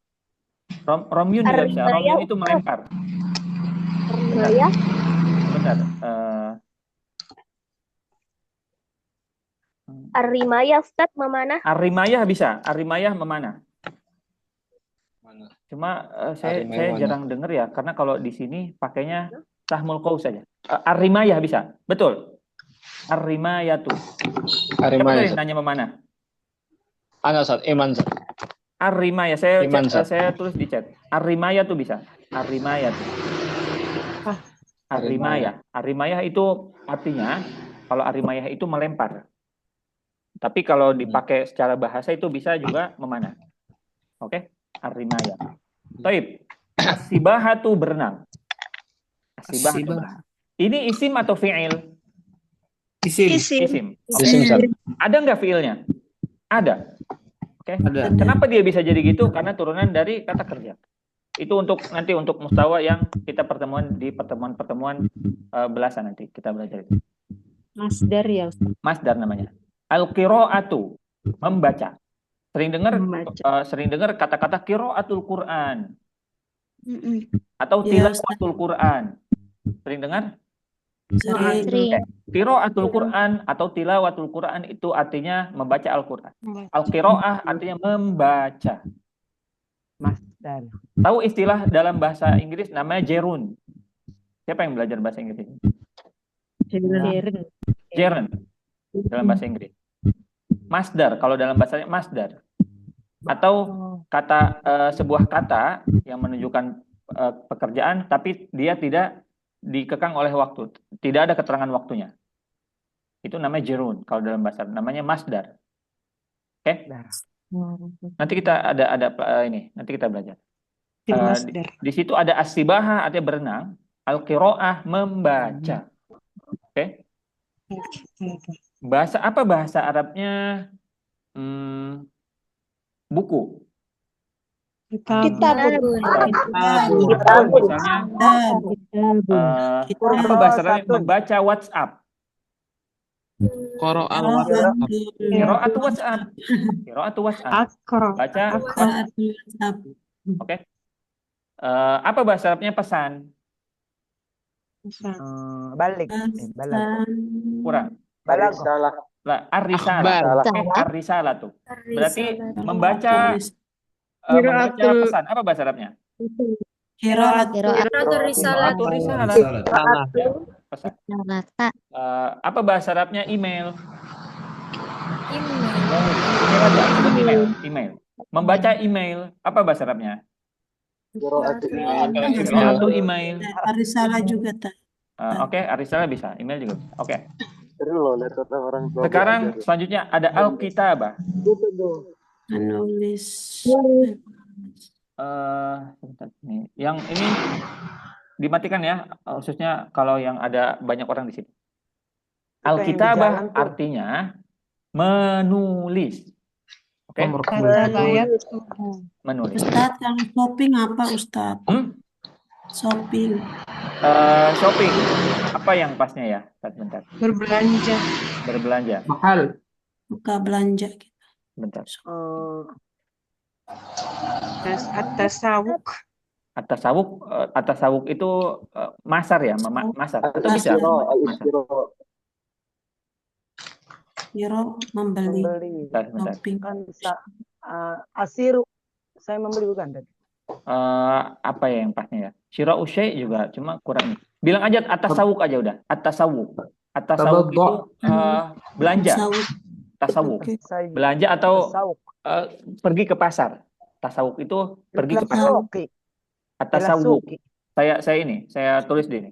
S1: Romyun juga bisa. Romyun itu melempar.
S14: Arrimaya.
S1: Bentar.
S14: Arrimaya, Ustaz, memanah.
S1: Arrimaya bisa. Arrimaya memanah. Cuma saya jarang dengar ya, karena kalau di sini pakainya sahmul qaus saja. Arrimaya bisa. Betul. Arrimaya tuh. Siapa tuh yang nanya memanah?
S3: Ana, Ustaz. Iman, Ustaz.
S1: Arrimaya, saya tulis di chat. Arrimaya tuh bisa. Arrimaya tuh. Arrimaya itu artinya, kalau arrimaya itu melempar. Tapi kalau dipakai secara bahasa itu bisa juga memanah. Oke? Arrimaya. Taib. As-sibahatu berenang. As-sibahatu berenang. Ini isim atau fi'il? Isim. Okay. Ada nggak fi'ilnya? Ada. Oke.
S8: Ada.
S1: Kenapa dia bisa jadi gitu? Karena turunan dari kata kerja. Itu nanti untuk mustawa yang kita pertemuan di pertemuan belasan nanti kita belajar itu.
S10: Masdar ya, Ustaz.
S1: Masdar namanya. Al-qira'atu, membaca. Sering dengar kata-kata qira'atul Quran. Atau tilawatul Quran. Sering dengar?
S6: Sering.
S1: Qira'atul Quran atau tilawatul Quran itu artinya membaca Al-Quran. Al-qira'ah artinya membaca.
S5: Masdar.
S1: Tahu istilah dalam bahasa Inggris namanya gerund. Siapa yang belajar bahasa Inggris? Gerund. Dalam bahasa Inggris. Masdar, kalau dalam bahasanya masdar. Atau kata sebuah kata yang menunjukkan pekerjaan tapi dia tidak dikekang oleh waktu, tidak ada keterangan waktunya. Itu namanya gerund kalau dalam bahasa, namanya masdar. Oke? Nanti kita ada ini, nanti kita belajar. Di situ ada as-sibahah artinya berenang, al-qira'ah membaca. Oke? Bahasa apa bahasa Arabnya? Buku.
S14: Kitabun.
S1: Misalnya apa bahasa Arabnya? Membaca WhatsApp.
S4: Qira'al WhatsApp.
S1: Qira'atu WhatsApp. Qira'atu WhatsApp. Baca WhatsApp. Oke. Apa bahasa Arabnya pesan?
S5: Balik.
S1: Kurang.
S12: Salah.
S1: Lah, ar-risalah. Ar-risalah tuh. Berarti membaca pesan. Apa bahasa Arabnya?
S7: Qira'atul risalah.
S1: Pesan. Apa bahasa Arabnya email? Email. Membaca email. Apa bahasa Arabnya? Qira'atul email.
S6: Risalah juga tak.
S1: Oke, ar-risalah bisa. Email juga bisa. Oke. Sekarang selanjutnya ada al-kitabah.
S6: Menulis.
S1: Sebentar nih. Yang ini dimatikan ya, khususnya kalau yang ada banyak orang di sini. Al-kitabah artinya menulis. Oke? Menulis.
S6: Ustadz, kalau shopping apa Ustadz? Shopping.
S1: Shopping. Apa yang pasnya ya? Bentar.
S10: Berbelanja.
S1: Berbelanja.
S8: Mahal.
S6: Buka belanja.
S1: Bentar.
S10: At-tasawuk.
S1: At-tasawuk itu masar ya, masar. Atau bisa?
S6: Yoro membeli.
S5: Shopping kan asiru. Saya membeli bukan tadi.
S1: Apa ya yang pasnya ya? Syira'u syai' juga, cuma kurang. Bilang aja at-tasawuk aja udah. At-tasawuk. At-tasawuk itu belanja.
S6: Tasawuf.
S1: Tasawuk.
S6: Oke.
S1: Belanja atau pergi ke pasar. Tasawuk itu pergi ke pasar. At-tasawuk. Saya tulis di ini.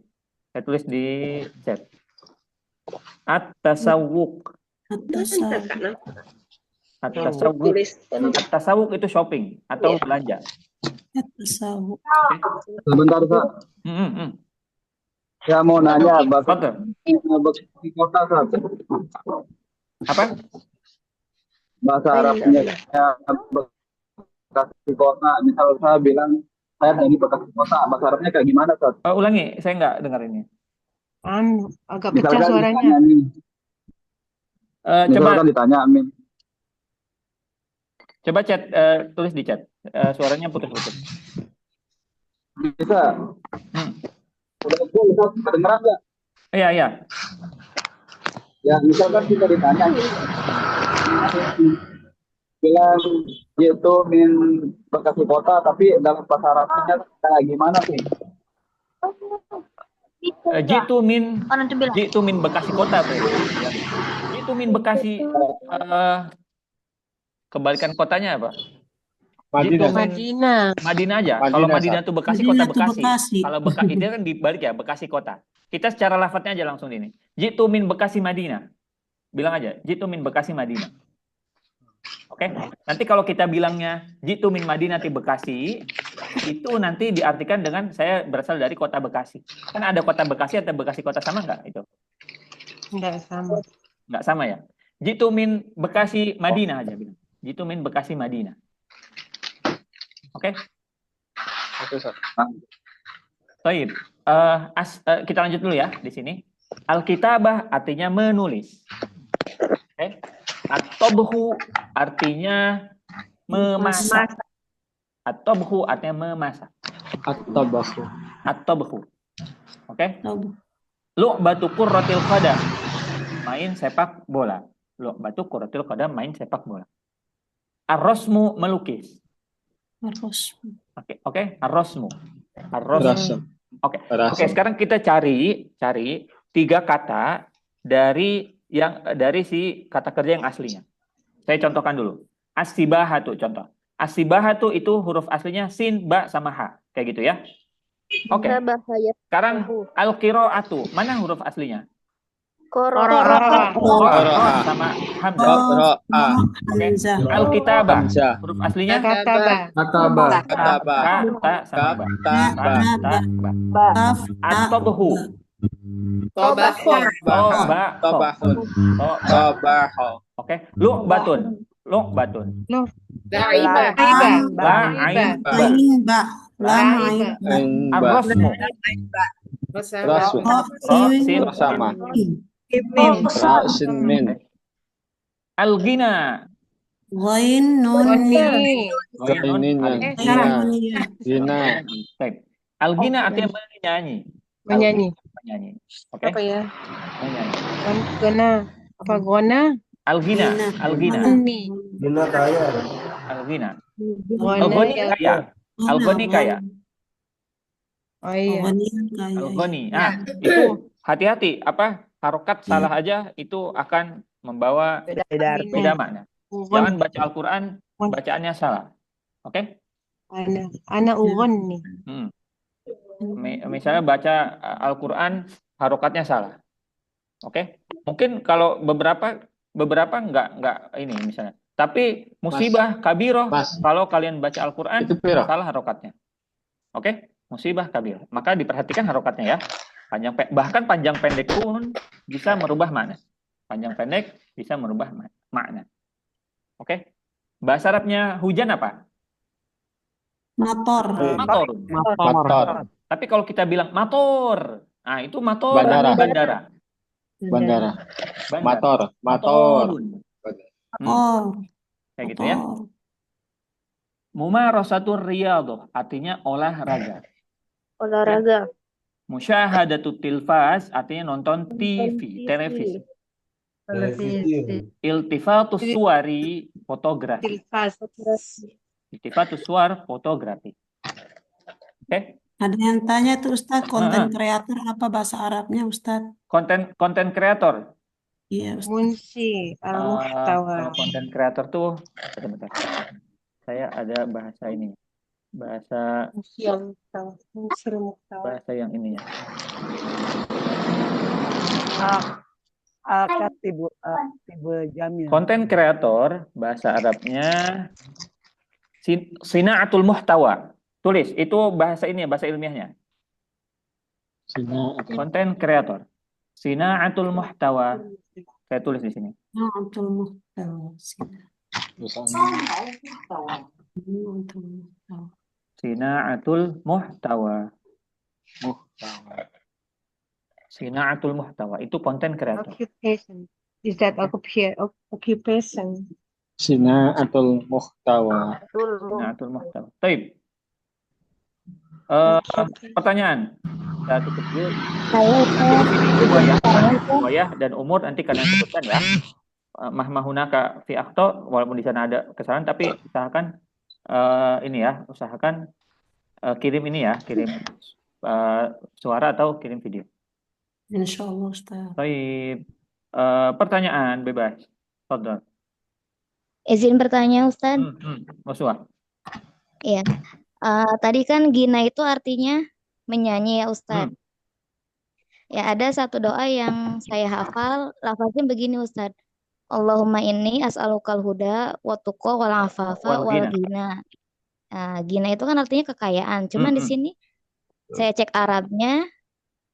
S1: Saya tulis di chat. At-tasawuk.
S6: At-tasawuf.
S1: At-tasawuk. At-tasawuk itu shopping atau belanja.
S6: At-tasawuf.
S12: Sebentar, Kak. Saya mau nanya bahasa di kota, Kak.
S1: Apa?
S12: Bahasa Arabnya Bekasi kota. Misal saya bilang saya dari Bekasi kota, bahasa Arabnya kayak gimana, Kak?
S1: Ulangi, saya nggak dengar ini.
S10: Agak pecah
S12: Misalkan
S10: suaranya.
S12: ditanya nih.
S1: Coba
S12: Misalkan ditanya, Amin.
S1: Coba chat, tulis di chat. Suaranya putus-putus.
S12: Bisa. Udah kedengeran nggak?
S1: Iya, iya.
S12: Ya, misalkan kita ditanya, bilang itu min Bekasi kota, tapi dalam bahasa Arabnya kayak gimana sih?
S1: Jitu min Bekasi kota, Bro. Jitu min Bekasi. Kebalikan kotanya apa?
S10: Madinah.
S1: Madinah aja. Kalau Madinah itu Bekasi, kota Bekasi. Kalau Bekasi itu kan dibalik ya, Bekasi kota. Kita secara lafadznya aja langsung ini. Jitu min Bekasi Madinah. Bilang aja, jitu min Bekasi Madinah. Oke? Nanti kalau kita bilangnya jitu min Madinah di Bekasi, itu nanti diartikan dengan saya berasal dari kota Bekasi. Kan ada kota Bekasi atau Bekasi kota, sama nggak itu?
S10: Enggak sama.
S1: Nggak sama ya? Jitu min Bekasi Madinah aja bilang. Jitu min Bekasi Madinah. Oke?
S3: Oke, Ustaz.
S1: Baik. Kita lanjut dulu ya di sini. Al-kitabah artinya menulis. Oke? At-tabhu artinya memasak. At-tabhu artinya memasak.
S3: At-tabahu.
S1: At-tabhu. Oke? Lu'batu qurratil qadam. Main sepak bola. Lu'batu qurratil qadam, main sepak bola. Ar-rasmu melukis. Oke. Ar-rasmu. Oke, sekarang kita cari 3 kata dari si kata kerja yang aslinya. Saya contohkan dulu. As-sibahatu contoh. As-sibahatu itu huruf aslinya sin, ba sama ha. Kayak gitu ya. Oke. Sekarang al-qiraatu, mana huruf aslinya?
S14: Qira'a
S1: sama hamzah. Oke. Al-kitabah, huruf aslinya
S3: Kataba.
S1: Kata sama ba. At-tabhu.
S3: Tabahun.
S1: Oke. Lu'batun. Ar-rasmu.
S3: Sama. Rasin min.
S1: Al-ghina.
S3: Gina.
S1: Al-ghina artinya menyanyi. Oke.
S10: Apa ya?
S1: Menyanyi.
S10: Gona. Apa gona?
S1: Al-ghina.
S10: Gina kaya.
S1: Al-ghina.
S10: Gona
S1: kaya. Al-ghani kaya.
S10: Oh iya.
S1: Al-ghani. Nah, itu hati-hati. Harokat salah aja itu akan membawa beda makna. Jangan baca Al-Quran bacaannya salah. Oke?
S10: Ana ugon nih.
S1: Misalnya baca Al-Quran harokatnya salah. Oke? Mungkin kalau beberapa enggak ini misalnya. Tapi musibah kabiroh kalau kalian baca Al-Quran salah harokatnya. Oke? Musibah kabiroh. Maka diperhatikan harokatnya ya. Bahkan panjang pendek pun bisa merubah makna. Panjang pendek bisa merubah makna. Oke? Bahasa Arabnya hujan apa?
S6: Motor.
S1: Tapi kalau kita bilang motor, nah itu motor
S3: bandara. Motor.
S1: Kayak gitu ya. Mumarasatur riyadhah artinya olahraga. Musyahadatul tilfaz artinya nonton TV, televisi. Iltifatus suwari, fotografi. Iltifatus suwar, fotografi. Oke?
S6: Ada yang tanya tuh Ustadz, konten
S1: Heeh.
S6: kreator apa bahasa Arabnya Ustadz?
S1: Konten kreator.
S6: Iya Ustadz.
S10: Munshi al-muhtawa.
S1: Kalau konten kreator tuh, bentar. Saya ada bahasa ini, bahasa
S10: Munshi al-muhtawa. Munshi al-muhtawa.
S1: bahasa yang ini ya.
S5: Katibu jamil.
S1: Konten kreator bahasa Arabnya sinaatul muhtawa. Tulis, itu bahasa ini, bahasa ilmiahnya. Konten kreator. Sinaatul muhtawa. Saya tulis di sini.
S6: Sinaatul muhtawa.
S1: Sinaatul muhtawa. Sinaatul muhtawa itu konten kreator.
S10: Occupation. Is that occupation?
S3: Sinaatul muhtawa.
S1: Sinaatul muhtawa. Baik. Pertanyaan. Kita tutup dulu. Buayah dan umur nanti kalian sebutkan ya. Mahmahunaka fi akhto, walaupun di sana ada kesalahan, tapi usahakan ini ya, usahakan kirim ini ya, kirim suara atau kirim video.
S6: Insya Allah Ustaz.
S1: Baik. Pertanyaan bebas. Fadhal.
S9: Izin bertanya Ustaz.
S1: Masua.
S9: Iya. Tadi kan gina itu artinya menyanyi ya Ustaz. Ya ada satu doa yang saya hafal, lafaznya begini Ustaz. Allahumma inni as'alukal huda wa tuqa wal afafa wal ghina. Gina itu kan artinya kekayaan. Cuman di sini saya cek Arabnya,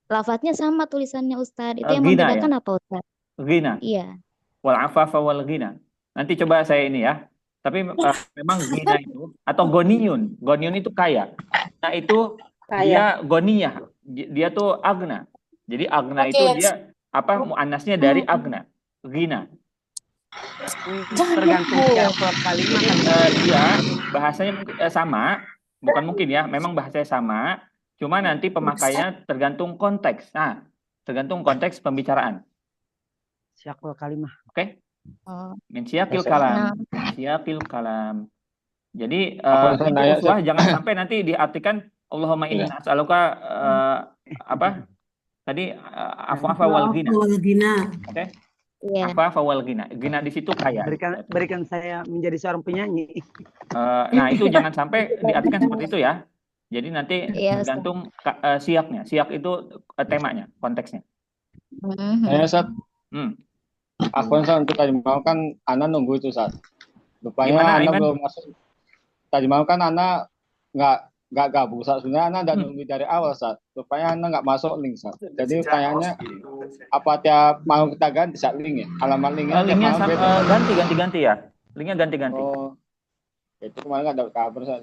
S9: lafaznya sama tulisannya Ustaz. Itu yang membedakan apa Ustaz?
S1: Ghina.
S9: Iya.
S1: Wal afafa wal ghina. Nanti coba saya ini ya. Tapi memang ghina itu atau goniyun. Goniyun itu kaya. Nah itu dia goniyah. Dia tuh agna. Jadi agna itu dia apa muannasnya dari agna. Ghina.
S5: Tergantung siapa kalimat kan.
S1: Iya, bahasanya sama, bukan mungkin ya, memang bahasanya sama, cuma nanti pemakaiannya tergantung konteks. Nah, tergantung konteks pembicaraan.
S5: Siakul kalimah.
S1: Oke? Min siyaqil kalam. Siyaqil kalam. Jadi jangan sampai nanti diartikan Allahumma inni as'aluka apa? Tadi afa wal ghina. Oke? Afa wal ghina. Ghina di situ kaya.
S5: Berikan saya menjadi seorang penyanyi.
S1: Nah, itu jangan sampai diartikan seperti itu ya. Jadi nanti tergantung siaknya. Siak itu temanya, konteksnya.
S3: Ustaz. Aku untuk tadi mau kan Ana nunggu itu Ustaz. Rupanya Ana belum masuk. Tadi mau kan Ana nggak gabung Ustaz. Sebenarnya Ana udah nunggu dari awal Ustaz. Rupanya Ana nggak masuk link Ustaz. Jadi pertanyaannya apa tiap mau kita ganti Ustaz link ya? Alamat linknya
S1: ganti ya. Linknya ganti-ganti.
S3: Oh. Itu kemarin nggak ada kabar Ustaz.